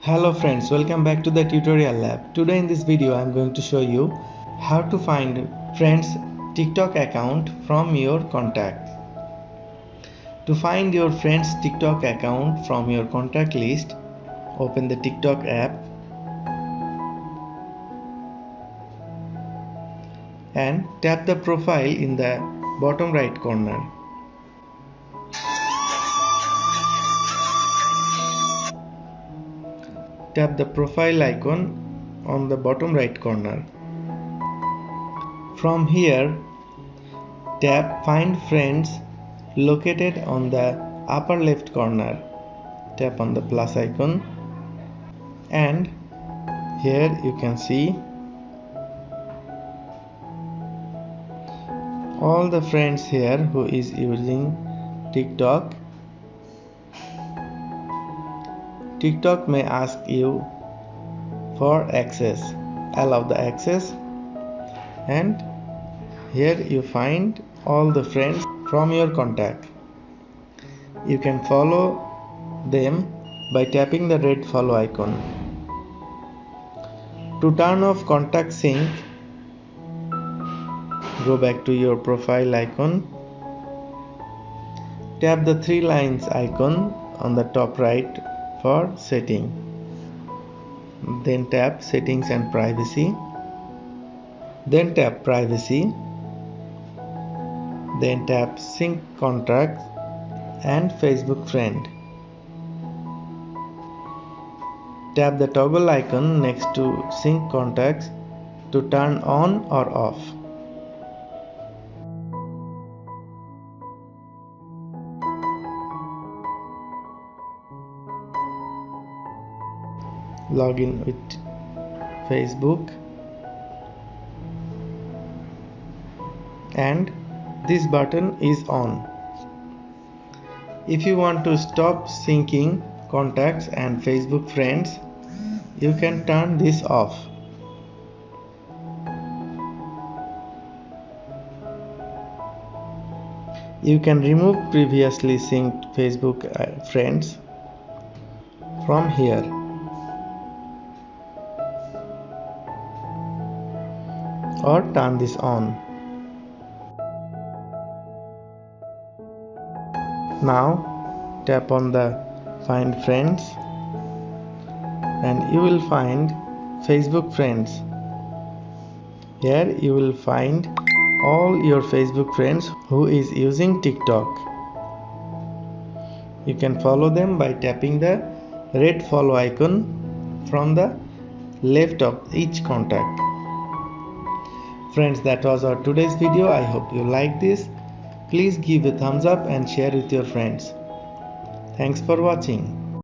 Hello friends, welcome back to the tutorial lab. Today in this video I am going to show you how to find friends TikTok account from your contacts. To find your friends TikTok account from your contact list, open the TikTok app and tap the profile in the bottom right corner. Tap the profile icon on the bottom right corner. From here, tap Find Friends located on the upper left corner. Tap on the plus icon and here you can see all the friends here who is using TikTok. TikTok may ask you for access. Allow the access and here you find all the friends from your contact. You can follow them by tapping the red follow icon. To turn off contact sync, go back to your profile icon. Tap the three lines icon on the top right for setting. Then tap Settings and Privacy. Then tap Privacy. Then tap Sync Contacts and Facebook Friend. Tap the toggle icon next to Sync Contacts to turn on or off. Log in with Facebook and this button is on. If you want to stop syncing contacts and Facebook friends, you can turn this off. You can remove previously synced Facebook friends from here. Or turn this on. Now tap on the Find Friends and you will find Facebook friends. Here you will find all your Facebook friends who is using TikTok. You can follow them by tapping the red follow icon from the left of each contact. Friends, that was our today's video. I hope you liked this. Please give a thumbs up and share with your friends. Thanks for watching.